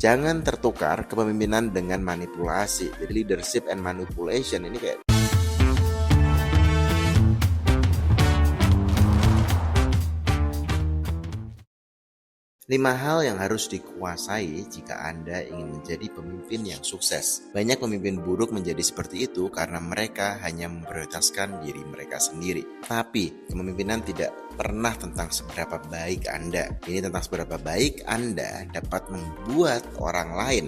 Jangan tertukar kepemimpinan dengan manipulasi. Jadi leadership and manipulation ini kayak 5 hal yang harus dikuasai jika Anda ingin menjadi pemimpin yang sukses. Banyak pemimpin buruk menjadi seperti itu karena mereka hanya memprioritaskan diri mereka sendiri. Tapi kepemimpinan tidak pernah tentang seberapa baik Anda. Ini tentang seberapa baik Anda dapat membuat orang lain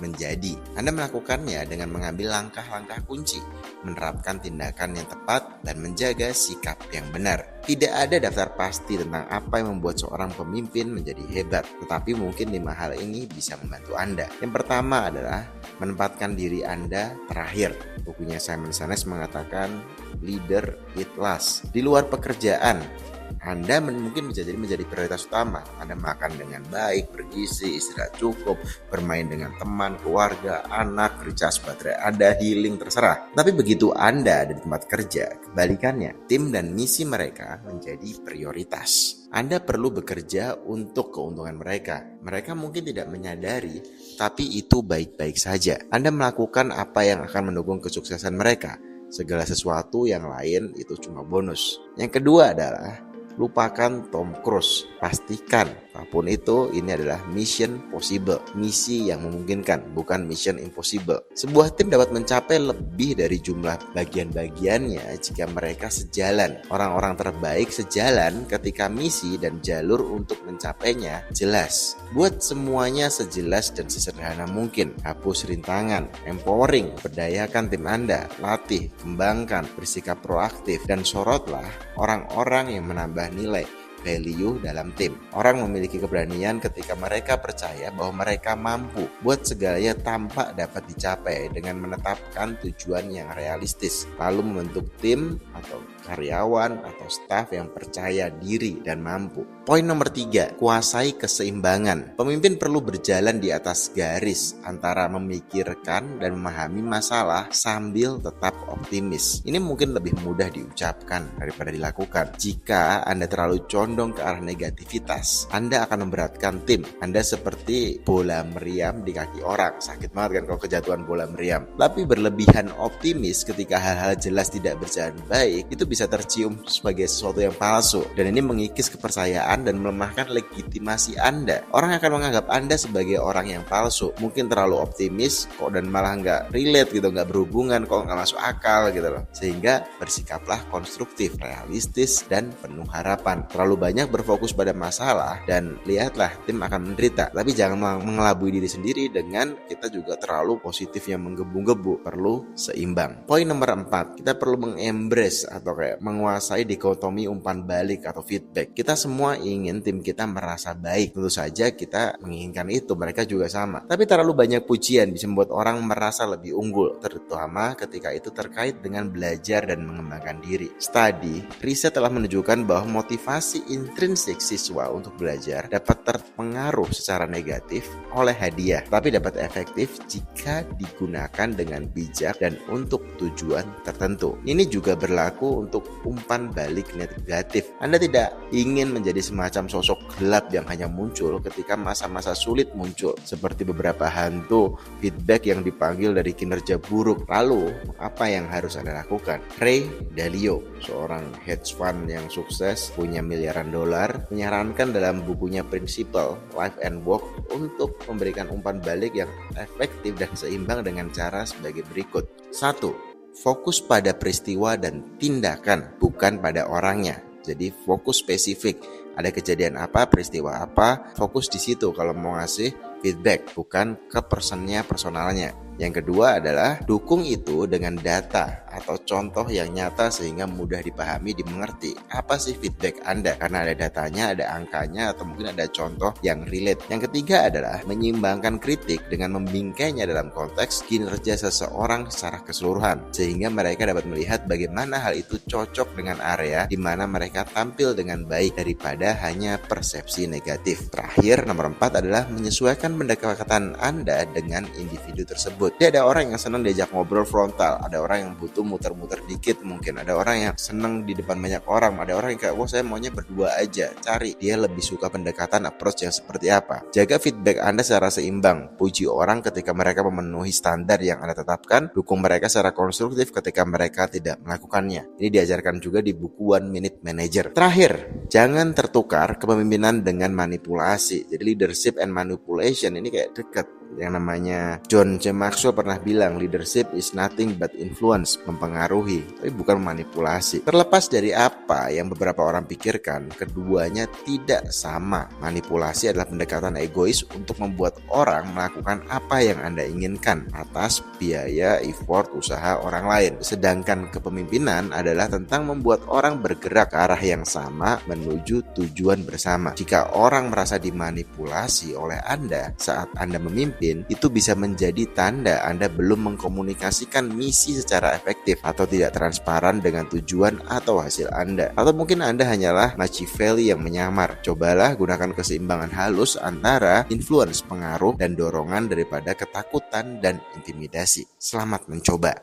menjadi. Anda melakukannya dengan mengambil langkah-langkah kunci, menerapkan tindakan yang tepat, dan menjaga sikap yang benar. Tidak ada daftar pasti tentang apa yang membuat seorang pemimpin menjadi hebat, tetapi mungkin 5 hal ini bisa membantu Anda. Yang pertama adalah menempatkan diri Anda terakhir. Bukunya Simon Sinek mengatakan, leader eat last. Di luar pekerjaan, Anda mungkin menjadi prioritas utama. Anda makan dengan baik, bergizi, istirahat cukup, bermain dengan teman, keluarga, anak, recharge baterai Anda, healing, terserah. Tapi begitu Anda ada di tempat kerja, kebalikannya, tim dan misi mereka menjadi prioritas. Anda perlu bekerja untuk keuntungan mereka. Mereka mungkin tidak menyadari, tapi itu baik-baik saja. Anda melakukan apa yang akan mendukung kesuksesan mereka. Segala sesuatu yang lain itu cuma bonus. Yang kedua adalah lupakan Tom Cruise. Pastikan apapun itu, ini adalah mission possible, misi yang memungkinkan, bukan mission impossible. Sebuah tim dapat mencapai lebih dari jumlah bagian-bagiannya jika mereka sejalan. Orang-orang terbaik sejalan ketika misi dan jalur untuk mencapainya jelas. Buat semuanya sejelas dan sesederhana mungkin. Hapus rintangan, empowering, berdayakan tim Anda, latih, kembangkan, bersikap proaktif, dan sorotlah orang-orang yang menambah nilai value dalam tim. Orang memiliki keberanian ketika mereka percaya bahwa mereka mampu buat segalanya tampak dapat dicapai dengan menetapkan tujuan yang realistis, lalu membentuk tim atau karyawan atau staf yang percaya diri dan mampu. Poin nomor 3, kuasai keseimbangan. Pemimpin perlu berjalan di atas garis antara memikirkan dan memahami masalah sambil tetap optimis. Ini mungkin lebih mudah diucapkan daripada dilakukan. Jika Anda terlalu condong ke arah negativitas, Anda akan memberatkan tim. Anda seperti bola meriam di kaki orang. Sakit banget kan kalau kejatuhan bola meriam. Tapi berlebihan optimis ketika hal-hal jelas tidak berjalan baik, itu bisa tercium sebagai sesuatu yang palsu. Dan ini mengikis kepercayaan dan melemahkan legitimasi Anda. Orang akan menganggap Anda sebagai orang yang palsu. Mungkin terlalu optimis kok dan malah nggak relate gitu, nggak berhubungan, kok nggak masuk akal gitu loh. Sehingga bersikaplah konstruktif, realistis, dan penuh harapan. Terlalu banyak berfokus pada masalah dan lihatlah tim akan menderita. Tapi jangan mengelabui diri sendiri dengan kita juga terlalu positif yang menggebu-gebu. Perlu seimbang. Poin nomor 4, kita perlu mengembrace atau kayak menguasai dikotomi umpan balik atau feedback. Kita semua ingin tim kita merasa baik. Tentu saja kita menginginkan itu, mereka juga sama. Tapi terlalu banyak pujian bisa membuat orang merasa lebih unggul, terutama ketika itu terkait dengan belajar dan mengembangkan diri. Riset telah menunjukkan bahwa motivasi intrinsik siswa untuk belajar dapat terpengaruh secara negatif oleh hadiah, tapi dapat efektif jika digunakan dengan bijak dan untuk tujuan tertentu. Ini juga berlaku untuk umpan balik negatif. Anda tidak ingin menjadi semacam sosok gelap yang hanya muncul ketika masa-masa sulit muncul, seperti beberapa hantu feedback yang dipanggil dari kinerja buruk. Lalu, apa yang harus Anda lakukan? Ray Dalio, seorang hedge fund yang sukses, punya miliaran dolar, menyarankan dalam bukunya Principle, Life and Work untuk memberikan umpan balik yang efektif dan seimbang dengan cara sebagai berikut. 1. Fokus pada peristiwa dan tindakan, bukan pada orangnya. Jadi fokus spesifik. Ada kejadian apa, peristiwa apa, fokus di situ kalau mau ngasih feedback, bukan ke personalnya. Yang kedua adalah dukung itu dengan data atau contoh yang nyata sehingga mudah dipahami, dimengerti. Apa sih feedback Anda? Karena ada datanya, ada angkanya, atau mungkin ada contoh yang relate. Yang ketiga adalah menyeimbangkan kritik dengan membingkainya dalam konteks kinerja seseorang secara keseluruhan, sehingga mereka dapat melihat bagaimana hal itu cocok dengan area di mana mereka tampil dengan baik daripada hanya persepsi negatif. Terakhir, nomor 4 adalah menyesuaikan pendekatan Anda dengan individu tersebut. Jadi ada orang yang senang diajak ngobrol frontal, ada orang yang butuh itu muter-muter dikit mungkin. Ada orang yang seneng di depan banyak orang, ada orang yang kayak wah saya maunya berdua aja. Cari dia lebih suka pendekatan approach yang seperti apa. Jaga feedback Anda secara seimbang. Puji orang ketika mereka memenuhi standar yang Anda tetapkan, dukung mereka secara konstruktif ketika mereka tidak melakukannya. Ini diajarkan juga di buku One Minute Manager. Terakhir, jangan tertukar kepemimpinan dengan manipulasi. Jadi leadership and manipulation ini kayak dekat. Yang namanya John C. Maxwell pernah bilang leadership is nothing but influence, mempengaruhi, tapi bukan manipulasi. Terlepas dari apa yang beberapa orang pikirkan, keduanya tidak sama. Manipulasi adalah pendekatan egois untuk membuat orang melakukan apa yang Anda inginkan atas biaya, effort, usaha orang lain. Sedangkan kepemimpinan adalah tentang membuat orang bergerak ke arah yang sama menuju tujuan bersama. Jika orang merasa dimanipulasi oleh Anda saat Anda memimpin, itu bisa menjadi tanda Anda belum mengkomunikasikan misi secara efektif atau tidak transparan dengan tujuan atau hasil Anda. Atau mungkin Anda hanyalah Machiavelli yang menyamar. Cobalah gunakan keseimbangan halus antara influence, pengaruh, dan dorongan daripada ketakutan dan intimidasi. Selamat mencoba.